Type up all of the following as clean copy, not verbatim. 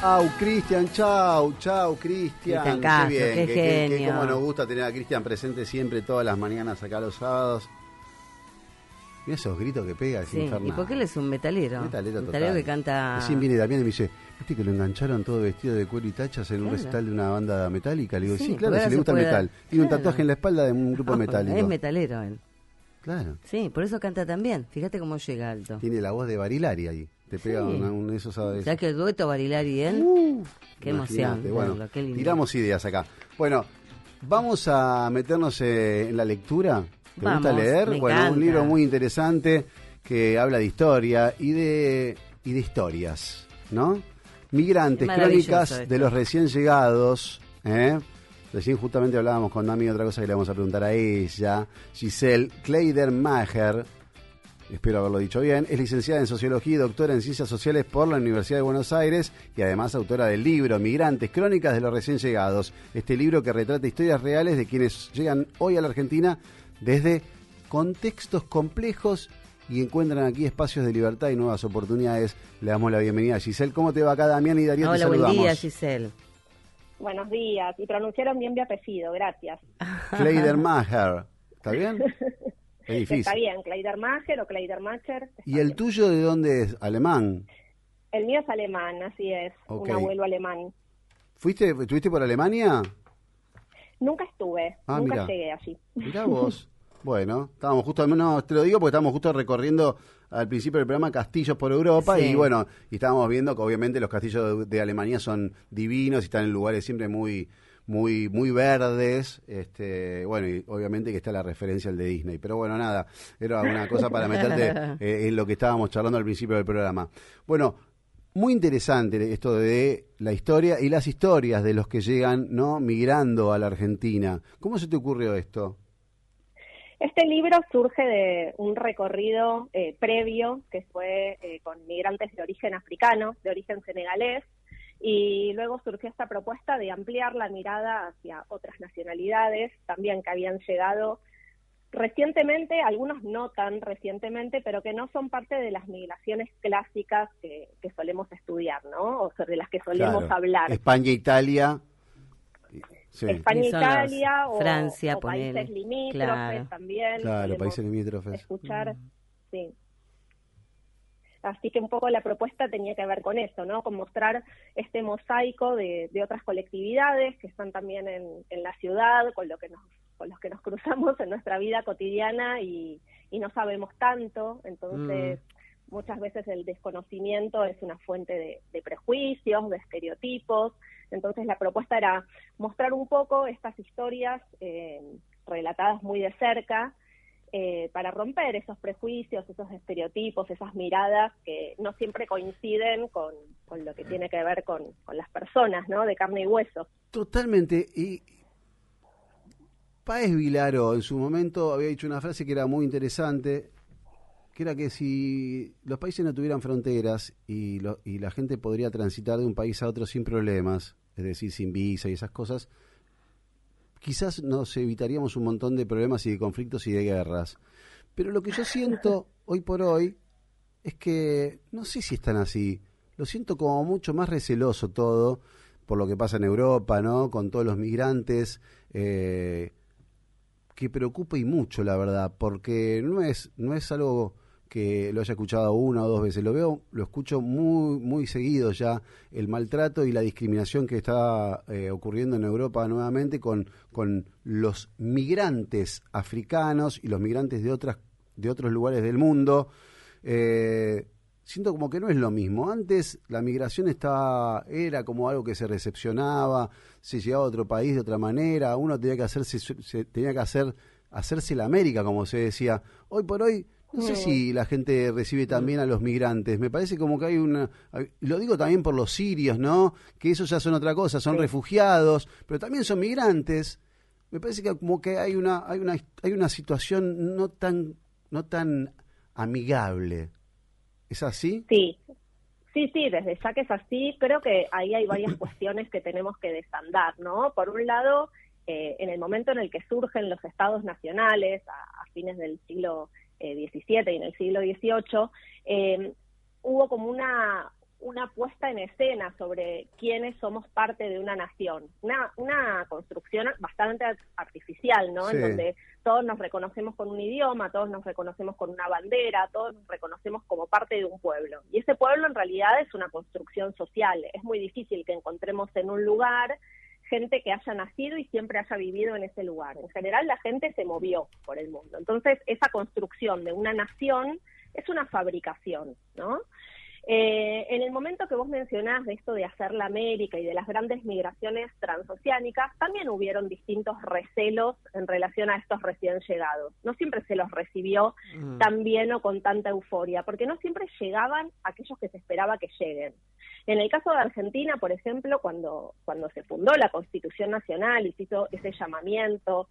Chau, Cristian. Castro, Qué bien, qué genio. cómo nos gusta tener a Cristian presente siempre, todas las mañanas acá los sábados. Mira esos gritos que pega, es Sí, infernal. y porque él es un metalero. Metalero Que canta. Recién viene también y me dice, ¿viste que lo engancharon todo vestido de cuero y tachas en un recital de una banda metálica? Le digo, sí, claro, si le gusta el metal. Tiene un tatuaje en la espalda de un grupo metálico. Es metalero él. Claro. Sí, por eso canta tan bien. Fíjate cómo llega alto. Tiene la voz de Barilari ahí. Te pega un esos sabes. Ya que el dueto Barilari y él. Qué emoción. Bueno, qué lindo. tiramos ideas acá. Bueno, vamos a meternos en la lectura. ¿Te gusta leer? Me bueno, encanta. Un libro muy interesante que habla de historia y de historias, ¿no? Migrantes, crónicas de los recién llegados, Recién justamente hablábamos con Dami, otra cosa que le vamos a preguntar a ella, Giselle Kleidermacher, espero haberlo dicho bien, es licenciada en Sociología y doctora en Ciencias Sociales por la Universidad de Buenos Aires y además autora del libro Migrantes, Crónicas de los Recién Llegados. Este libro que retrata historias reales de quienes llegan hoy a la Argentina desde contextos complejos y encuentran aquí espacios de libertad y nuevas oportunidades. Le damos la bienvenida a Giselle. ¿Cómo te va acá, Damián y Darío? Hola, te saludamos. buen día, Giselle. Buenos días, y pronunciaron bien mi apellido, gracias. Kleidermacher, ¿está bien? Es difícil. Está bien, Kleidermacher o Kleidermacher. ¿Y el tuyo de dónde es? ¿Alemán? El mío es alemán, así es, un abuelo alemán. ¿Estuviste por Alemania? Nunca estuve, nunca llegué allí. Mirá vos. Bueno, estábamos justo, no, te lo digo porque estábamos justo recorriendo al principio del programa castillos por Europa y bueno, y estábamos viendo que obviamente los castillos de Alemania son divinos y están en lugares siempre muy verdes, bueno, y obviamente que está la referencia al de Disney, pero bueno, nada, era una cosa para meterte en lo que estábamos charlando al principio del programa. Bueno, muy interesante esto de la historia y las historias de los que llegan, ¿no?, migrando a la Argentina. ¿Cómo se te ocurrió esto? Este libro surge de un recorrido previo que fue con migrantes de origen africano, de origen senegalés, y luego surgió esta propuesta de ampliar la mirada hacia otras nacionalidades, también que habían llegado recientemente, algunos no tan recientemente, pero que no son parte de las migraciones clásicas que solemos estudiar, ¿no? O de las que solemos hablar. España, Italia... Sí. España, Italia o Francia, o países limítrofes también. Claro, países limítrofes. Escuchar, sí. Así que un poco la propuesta tenía que ver con eso, ¿no? Con mostrar este mosaico de otras colectividades que están también en la ciudad, con los que nos cruzamos en nuestra vida cotidiana y no sabemos tanto, entonces muchas veces el desconocimiento es una fuente de prejuicios, de estereotipos. Entonces la propuesta era mostrar un poco estas historias relatadas muy de cerca para romper esos prejuicios, esos estereotipos, esas miradas que no siempre coinciden con lo que tiene que ver con las personas, ¿no?, de carne y hueso. Totalmente. Y Páez Vilaro en su momento había dicho una frase que era muy interesante, que era que si los países no tuvieran fronteras y la gente podría transitar de un país a otro sin problemas, es decir, sin visa y esas cosas, quizás nos evitaríamos un montón de problemas y de conflictos y de guerras. Pero lo que yo siento hoy por hoy es que no sé si es tan así. Lo siento como mucho más receloso todo por lo que pasa en Europa, ¿no?, con todos los migrantes, que preocupa y mucho, la verdad, porque no es algo que lo haya escuchado una o dos veces, lo escucho muy seguido ya, el maltrato y la discriminación que está ocurriendo en Europa nuevamente con los migrantes africanos y los migrantes de otros lugares del mundo. Siento como que no es lo mismo. Antes la migración era como algo que se recepcionaba, se llegaba a otro país de otra manera, uno tenía que hacerse la América, como se decía. Hoy por hoy no sé si la gente recibe también a los migrantes. Me parece como que lo digo también por los sirios, ¿no?, que esos ya son otra cosa, son refugiados, pero también son migrantes. Me parece que como que hay una situación no tan amigable. ¿Es así? Sí, desde ya que es así. Creo que ahí hay varias cuestiones que tenemos que desandar, ¿no? Por un lado, en el momento en el que surgen los estados nacionales, a fines del siglo XVII y en el siglo XVIII, hubo como una una puesta en escena sobre quiénes somos parte de una nación, una construcción bastante artificial, ¿no? Sí. En donde todos nos reconocemos con un idioma, todos nos reconocemos con una bandera, todos nos reconocemos como parte de un pueblo. Y ese pueblo en realidad es una construcción social. Es muy difícil que encontremos en un lugar gente que haya nacido y siempre haya vivido en ese lugar. En general la gente se movió por el mundo. Entonces esa construcción de una nación es una fabricación, ¿no? En el momento que vos mencionás de esto de hacer la América y de las grandes migraciones transoceánicas, también hubieron distintos recelos en relación a estos recién llegados. No siempre se los recibió tan bien o con tanta euforia, porque no siempre llegaban aquellos que se esperaba que lleguen. En el caso de Argentina, por ejemplo, cuando se fundó la Constitución Nacional y se hizo ese llamamiento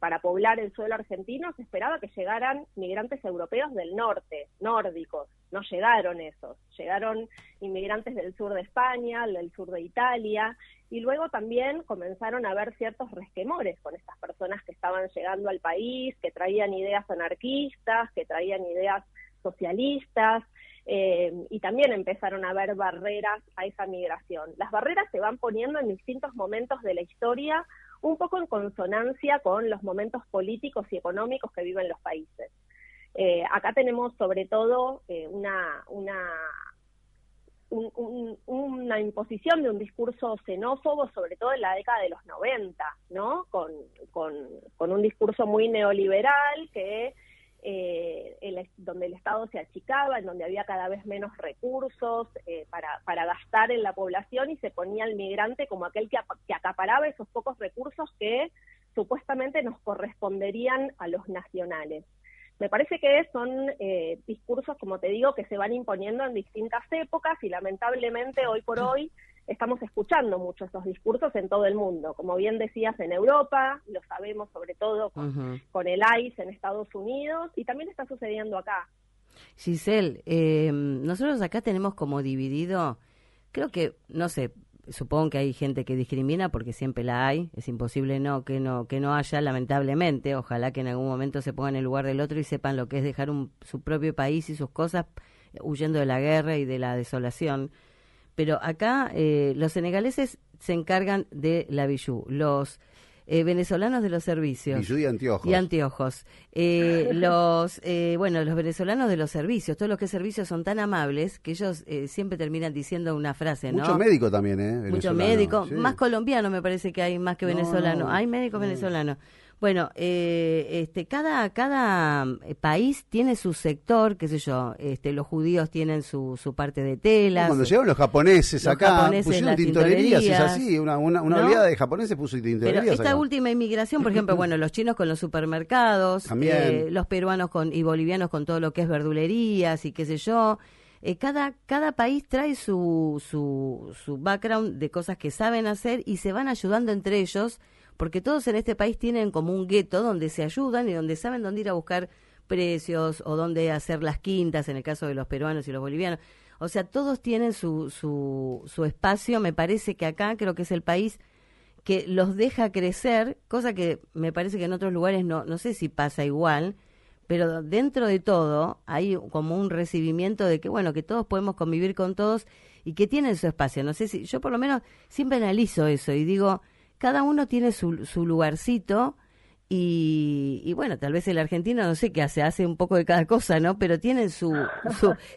para poblar el suelo argentino, se esperaba que llegaran migrantes europeos del norte, nórdicos. No llegaron esos, llegaron inmigrantes del sur de España, del sur de Italia, y luego también comenzaron a haber ciertos resquemores con estas personas que estaban llegando al país, que traían ideas anarquistas, que traían ideas socialistas, y también empezaron a haber barreras a esa migración. Las barreras se van poniendo en distintos momentos de la historia, un poco en consonancia con los momentos políticos y económicos que viven los países. Acá tenemos sobre todo una imposición de un discurso xenófobo, sobre todo en la década de los 90, ¿no? Con un discurso muy neoliberal que donde el Estado se achicaba, en donde había cada vez menos recursos para gastar en la población, y se ponía al migrante como aquel que acaparaba esos pocos recursos que supuestamente nos corresponderían a los nacionales. Me parece que son discursos, como te digo, que se van imponiendo en distintas épocas, y lamentablemente hoy por hoy estamos escuchando mucho esos discursos en todo el mundo. Como bien decías, en Europa, lo sabemos sobre todo con el ICE en Estados Unidos, y también está sucediendo acá. Giselle, nosotros acá tenemos como dividido, creo que, no sé, supongo que hay gente que discrimina porque siempre la hay, es imposible que no haya, lamentablemente. Ojalá que en algún momento se pongan en el lugar del otro y sepan lo que es dejar su propio país y sus cosas huyendo de la guerra y de la desolación. Pero acá los senegaleses se encargan de la bijú, los venezolanos de los servicios. Bijú y anteojos. Los venezolanos de los servicios, todos los que servicios son tan amables que ellos siempre terminan diciendo una frase, ¿no? Mucho médico también, Mucho médico, sí. Más colombiano me parece que hay más que venezolano. Hay médicos venezolanos. Bueno, cada país tiene su sector, qué sé yo, los judíos tienen su parte de telas. Cuando llegaron los japoneses acá, pusieron tintorerías, es así, una oleada de japoneses puso tintorerías. Pero esta acá. Última inmigración, por ejemplo, bueno, los chinos con los supermercados, los peruanos y bolivianos con todo lo que es verdulerías y qué sé yo. Cada país trae su background de cosas que saben hacer y se van ayudando entre ellos, porque todos en este país tienen como un gueto donde se ayudan y donde saben dónde ir a buscar precios o dónde hacer las quintas, en el caso de los peruanos y los bolivianos. O sea, todos tienen su espacio. Me parece que acá creo que es el país que los deja crecer, cosa que me parece que en otros lugares no sé si pasa igual, pero dentro de todo hay como un recibimiento de que, bueno, que todos podemos convivir con todos y que tienen su espacio. No sé si, yo por lo menos siempre analizo eso y digo, cada uno tiene su lugarcito y bueno, tal vez el argentino no sé qué hace un poco de cada cosa, ¿no? Pero tienen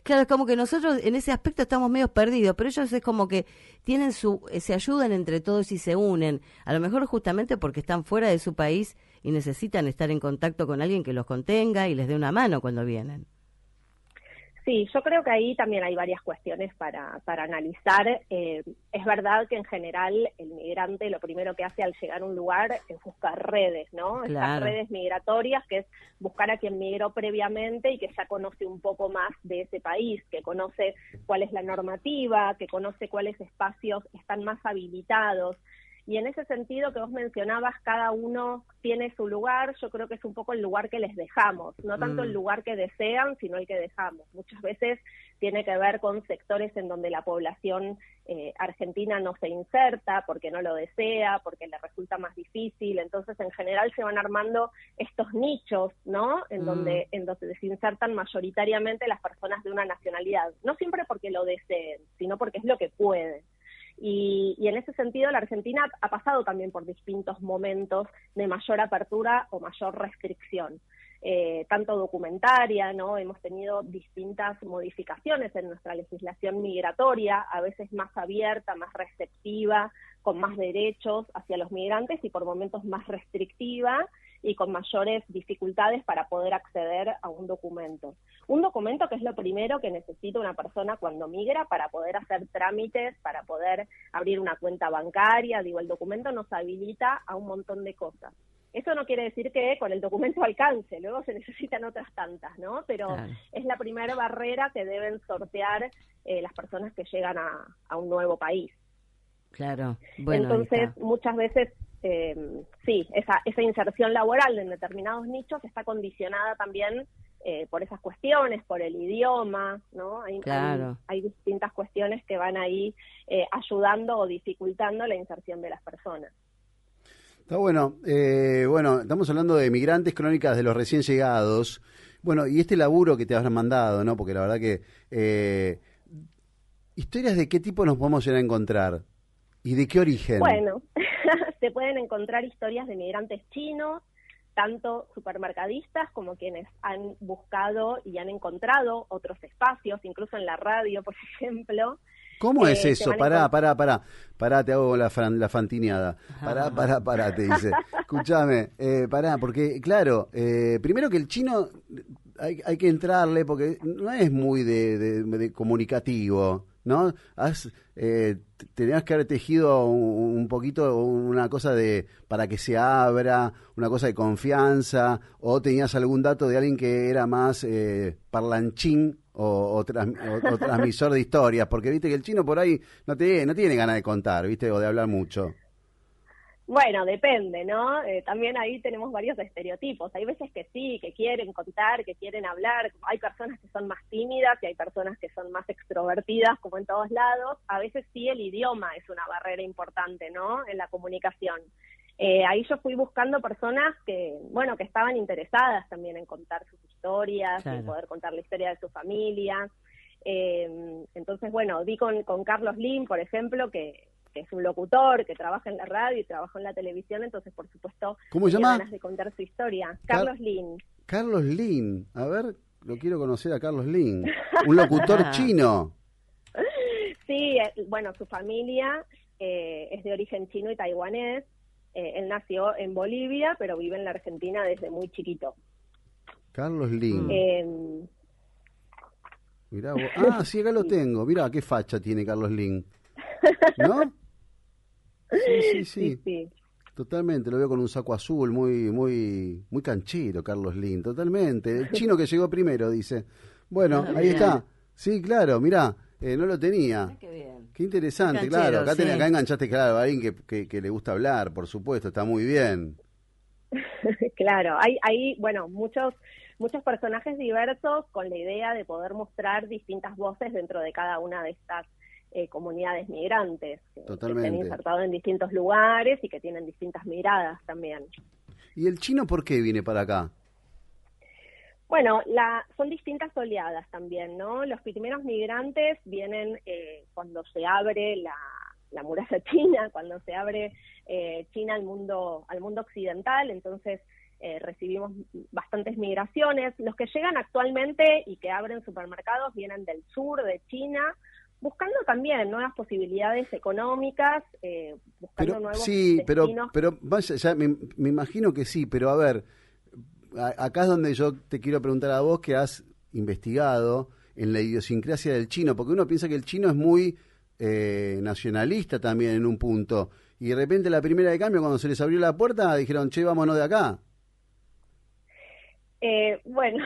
claro, es como que nosotros en ese aspecto estamos medio perdidos, pero ellos es como que tienen se ayudan entre todos y se unen, a lo mejor justamente porque están fuera de su país y necesitan estar en contacto con alguien que los contenga y les dé una mano cuando vienen. Sí, yo creo que ahí también hay varias cuestiones para analizar. Es verdad que en general el migrante lo primero que hace al llegar a un lugar es buscar redes, ¿no? Claro. Estas redes migratorias, que es buscar a quien migró previamente y que ya conoce un poco más de ese país, que conoce cuál es la normativa, que conoce cuáles espacios están más habilitados. Y en ese sentido que vos mencionabas, cada uno tiene su lugar. Yo creo que es un poco el lugar que les dejamos, no tanto el lugar que desean, sino el que dejamos. Muchas veces tiene que ver con sectores en donde la población argentina no se inserta porque no lo desea, porque le resulta más difícil. Entonces, en general se van armando estos nichos, ¿no? En donde se insertan mayoritariamente las personas de una nacionalidad. No siempre porque lo deseen, sino porque es lo que pueden. Y en ese sentido la Argentina ha pasado también por distintos momentos de mayor apertura o mayor restricción, tanto documentaria, ¿no? Hemos tenido distintas modificaciones en nuestra legislación migratoria, a veces más abierta, más receptiva, con más derechos hacia los migrantes y por momentos más restrictiva y con mayores dificultades para poder acceder a un documento. Un documento que es lo primero que necesita una persona cuando migra para poder hacer trámites, para poder abrir una cuenta bancaria. Digo, el documento nos habilita a un montón de cosas. Eso no quiere decir que con el documento alcance, luego se necesitan otras tantas, ¿no? Pero claro, es la primera barrera que deben sortear las personas que llegan a un nuevo país. Claro, bueno. Entonces, muchas veces, sí, esa inserción laboral en determinados nichos está condicionada también por esas cuestiones, por el idioma, ¿no? Hay distintas cuestiones que van ahí ayudando o dificultando la inserción de las personas. Está bueno. Bueno, estamos hablando de migrantes, crónicas de los recién llegados. Bueno, y este laburo que te habrán mandado, ¿no? Porque la verdad que historias de qué tipo nos podemos llegar a encontrar y de qué origen. Bueno, se pueden encontrar historias de migrantes chinos, tanto supermercadistas como quienes han buscado y han encontrado otros espacios, incluso en la radio, por ejemplo. ¿Cómo es eso? Pará, te hago la fantineada. Pará, te dice. Escúchame, pará, porque claro, primero que el chino hay que entrarle porque no es muy de comunicativo, ¿no? Tenías que haber tejido un poquito una cosa para que se abra, una cosa de confianza, o tenías algún dato de alguien que era más parlanchín o transmisor de historias, porque viste que el chino por ahí no tiene ganas de contar, viste, o de hablar mucho. Bueno, depende, ¿no? También ahí tenemos varios estereotipos. Hay veces que sí, que quieren contar, que quieren hablar. Hay personas que son más tímidas y hay personas que son más extrovertidas, como en todos lados. A veces sí el idioma es una barrera importante, ¿no? En la comunicación. Ahí yo fui buscando personas que estaban interesadas también en contar sus historias, claro, en poder contar la historia de su familia. Entonces, bueno, di con Carlos Lin, por ejemplo, que es un locutor, que trabaja en la radio y trabaja en la televisión, entonces, por supuesto, ¿cómo se llama? Ganas de contar su historia. Carlos Lin. Carlos Lin. A ver, lo quiero conocer a Carlos Lin. Un locutor chino. Sí, bueno, su familia es de origen chino y taiwanés. Él nació en Bolivia, pero vive en la Argentina desde muy chiquito. Carlos Lin. Mirá vos. Ah, sí, acá lo tengo. Mirá, qué facha tiene Carlos Lin. ¿No? Sí. Totalmente, lo veo con un saco azul, muy canchero, Carlos Lin, totalmente. El chino que llegó primero, dice. Bueno, ahí está. Sí, claro, mirá, no lo tenía. Qué bien. Qué interesante, qué claro. Acá, acá enganchaste, claro, a alguien que le gusta hablar, por supuesto, está muy bien. Claro, hay bueno, muchos personajes diversos con la idea de poder mostrar distintas voces dentro de cada una de estas comunidades migrantes que se han insertado en distintos lugares y que tienen distintas miradas también. ¿Y el chino por qué viene para acá? Bueno, son distintas oleadas también, ¿no? Los primeros migrantes vienen cuando se abre la muralla china, cuando se abre China al mundo occidental, entonces recibimos bastantes migraciones. Los que llegan actualmente y que abren supermercados vienen del sur de China, buscando también nuevas posibilidades económicas, buscando nuevos destinos. Pero ya me imagino que sí, pero a ver, acá es donde yo te quiero preguntar a vos que has investigado en la idiosincrasia del chino, porque uno piensa que el chino es muy nacionalista también en un punto, y de repente la primera de cambio, cuando se les abrió la puerta, dijeron, che, vámonos de acá. Bueno,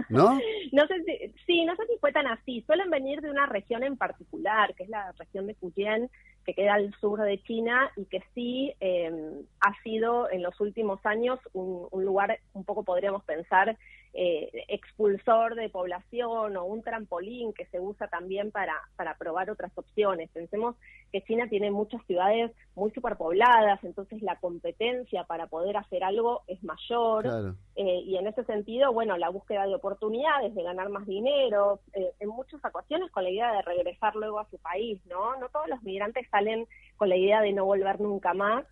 ¿no? no sé si fue tan así. Suelen venir de una región en particular, que es la región de Fujian, que queda al sur de China y que sí ha sido en los últimos años un lugar, un poco podríamos pensar, expulsor de población o un trampolín que se usa también para probar otras opciones. Pensemos que China tiene muchas ciudades muy superpobladas, entonces la competencia para poder hacer algo es mayor, claro. Y en ese sentido, bueno, la búsqueda de oportunidades, de ganar más dinero, en muchas ocasiones con la idea de regresar luego a su país, ¿no? No todos los migrantes salen con la idea de no volver nunca más,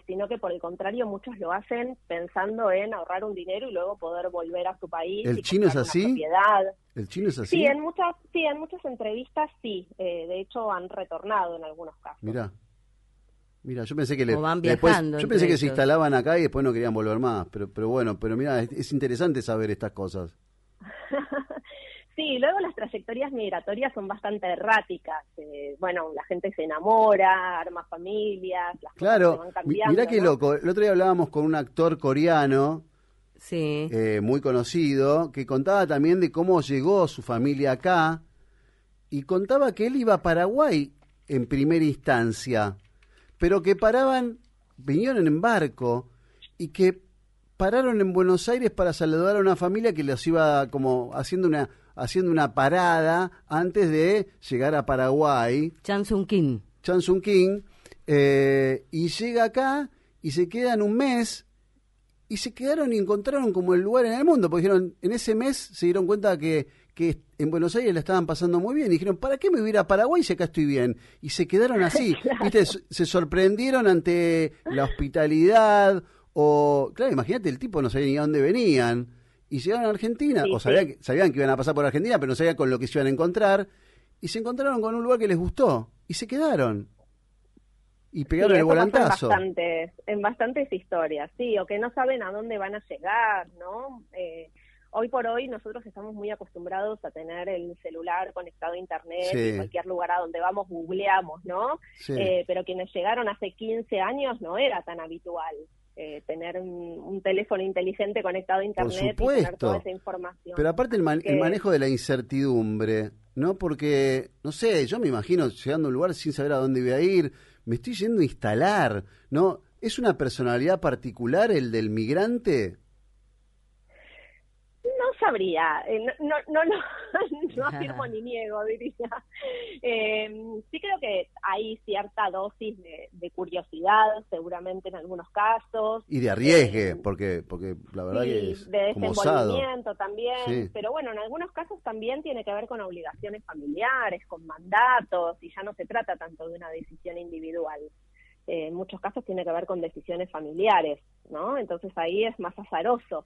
sino que por el contrario muchos lo hacen pensando en ahorrar un dinero y luego poder volver a su país. ¿El y chino es así? Propiedad. ¿El chino es así? Sí, en muchas entrevistas sí, de hecho han retornado en algunos casos. Mira, yo pensé que van viajando, yo pensé que se instalaban acá y después no querían volver más, pero bueno, mira, es interesante saber estas cosas. Sí, luego las trayectorias migratorias son bastante erráticas. Bueno, la gente se enamora, arma familias, las cosas se van cambiando. Mirá qué loco. El otro día hablábamos con un actor coreano, sí, muy conocido, que contaba también de cómo llegó su familia acá, y contaba que él iba a Paraguay en primera instancia, pero que vinieron en barco, y que pararon en Buenos Aires para saludar a una familia que los iba como haciendo una parada antes de llegar a Paraguay. Chan Sung King, y llega acá y se quedan un mes y se quedaron y encontraron como el lugar en el mundo, porque dijeron, en ese mes se dieron cuenta que en Buenos Aires la estaban pasando muy bien y dijeron, ¿para qué me voy a ir a Paraguay si acá estoy bien? Y se quedaron así, Claro. ¿viste? Se sorprendieron ante la hospitalidad, o claro, imagínate, el tipo no sabía ni a dónde venían. Y llegaron a Argentina, sí, o sabían que iban a pasar por Argentina, pero no sabían con lo que se iban a encontrar, y se encontraron con un lugar que les gustó, y se quedaron. Y pegaron el volantazo. En bastantes historias, sí, o que no saben a dónde van a llegar, ¿no? Hoy por hoy nosotros estamos muy acostumbrados a tener el celular conectado a internet, sí. Y cualquier lugar a donde vamos googleamos, ¿no? Sí. Pero quienes llegaron hace 15 años no era tan habitual. Tener un teléfono inteligente conectado a internet y tener toda esa información. Pero aparte el manejo de la incertidumbre, ¿no? Porque, no sé, yo me imagino llegando a un lugar sin saber a dónde voy a ir, me estoy yendo a instalar, ¿no? ¿Es una personalidad particular el del migrante? No sabría, no afirmo ni niego, diría. Sí creo que hay cierta dosis de curiosidad, seguramente en algunos casos. Y de arriesgue, porque la verdad sí, que es de como osado. desenvolvimiento también, Sí. Pero bueno, en algunos casos también tiene que ver con obligaciones familiares, con mandatos, y ya no se trata tanto de una decisión individual. En muchos casos tiene que ver con decisiones familiares, ¿no? Entonces ahí es más azaroso.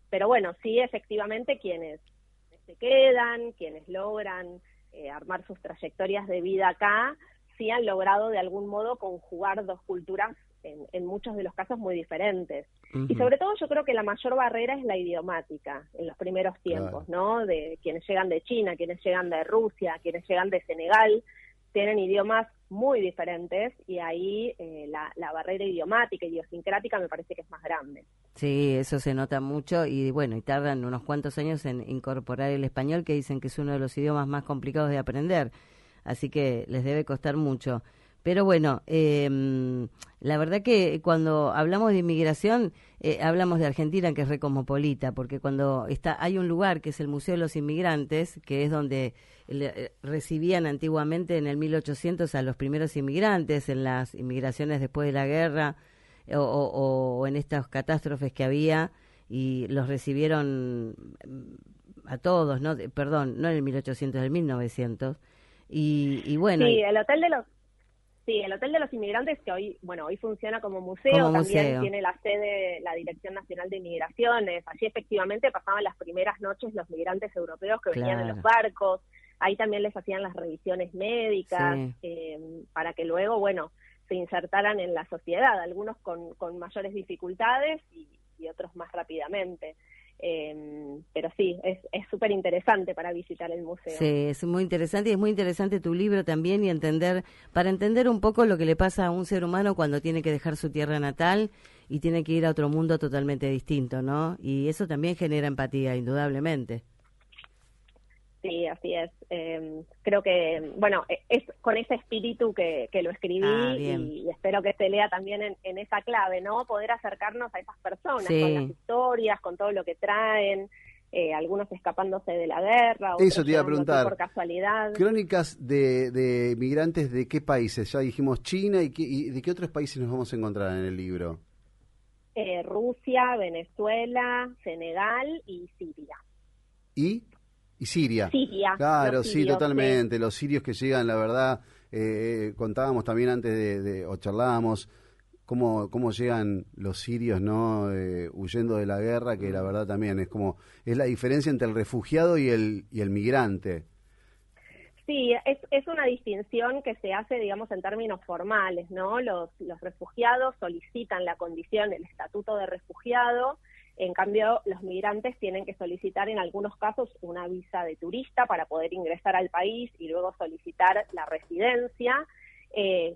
Pero bueno, sí, efectivamente, quienes se quedan, quienes logran armar sus trayectorias de vida acá, sí han logrado de algún modo conjugar dos culturas en muchos de los casos muy diferentes. Uh-huh. Y sobre todo yo creo que la mayor barrera es la idiomática en los primeros tiempos, claro. ¿No? De quienes llegan de China, quienes llegan de Rusia, quienes llegan de Senegal, tienen idiomas muy diferentes y ahí la barrera idiomática, idiosincrática, me parece que es más grande. Sí, eso se nota mucho y bueno, y tardan unos cuantos años en incorporar el español, que dicen que es uno de los idiomas más complicados de aprender, así que les debe costar mucho. Pero bueno, la verdad que cuando hablamos de inmigración, hablamos de Argentina, que es recosmopolita, porque cuando hay un lugar que es el Museo de los Inmigrantes, que es donde recibían antiguamente en el 1800 a los primeros inmigrantes, en las inmigraciones después de la guerra, o en estas catástrofes que había, y los recibieron a todos, ¿no? Perdón, no en el 1800, en el 1900, y bueno... Sí, el Hotel de los Inmigrantes, que hoy funciona como museo, también tiene la sede, la Dirección Nacional de Migraciones. Allí efectivamente pasaban las primeras noches los migrantes europeos que venían en los barcos. Ahí también les hacían las revisiones médicas, para que luego, se insertaran en la sociedad, algunos con mayores dificultades y otros más rápidamente. Pero sí, es súper interesante para visitar el museo. Sí, es muy interesante y es muy interesante tu libro también, y para entender un poco lo que le pasa a un ser humano cuando tiene que dejar su tierra natal y tiene que ir a otro mundo totalmente distinto, ¿no? Y eso también genera empatía, indudablemente. Sí, así es. Creo que, bueno, es con ese espíritu que lo escribí y espero que se lea también en esa clave, ¿no? Poder acercarnos a esas personas, con las historias, con todo lo que traen, algunos escapándose de la guerra, otros eso te iba a preguntar, por casualidad. Crónicas de migrantes de qué países, ya dijimos China, y de qué otros países nos vamos a encontrar en el libro. Rusia, Venezuela, Senegal y Siria. ¿Y Siria? Siria. Claro, sí, totalmente. Los sirios que llegan, la verdad, contábamos también antes o charlábamos, cómo llegan los sirios, ¿no? Huyendo de la guerra, que la verdad también es la diferencia entre el refugiado y el migrante. Sí, es una distinción que se hace, digamos, en términos formales, ¿no? Los refugiados solicitan la condición, el estatuto de refugiado. En cambio, los migrantes tienen que solicitar en algunos casos una visa de turista para poder ingresar al país y luego solicitar la residencia.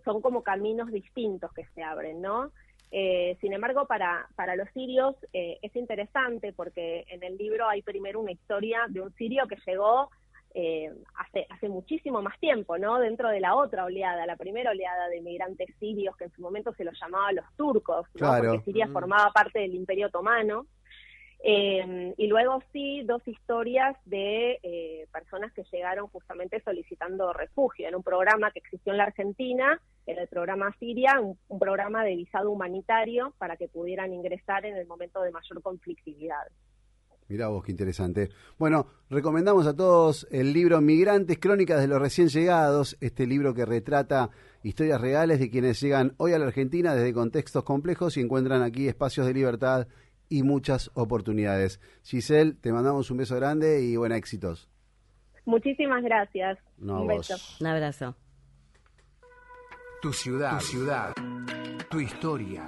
Son como caminos distintos que se abren, ¿no? Sin embargo, para los sirios es interesante porque en el libro hay primero una historia de un sirio que llegó hace muchísimo más tiempo, ¿no? Dentro de la otra oleada, la primera oleada de migrantes sirios, que en su momento se los llamaba los turcos, ¿no? Claro. Porque Siria formaba parte del Imperio Otomano. Y luego sí, dos historias de personas que llegaron justamente solicitando refugio en un programa que existió en la Argentina, era el programa Siria, un programa de visado humanitario para que pudieran ingresar en el momento de mayor conflictividad. Mirá vos, qué interesante. Bueno, recomendamos a todos el libro Migrantes, Crónicas de los Recién Llegados, este libro que retrata historias reales de quienes llegan hoy a la Argentina desde contextos complejos y encuentran aquí espacios de libertad y muchas oportunidades. Giselle, te mandamos un beso grande y buenos éxitos. Muchísimas gracias. Un beso. Un abrazo. Tu ciudad, tu historia.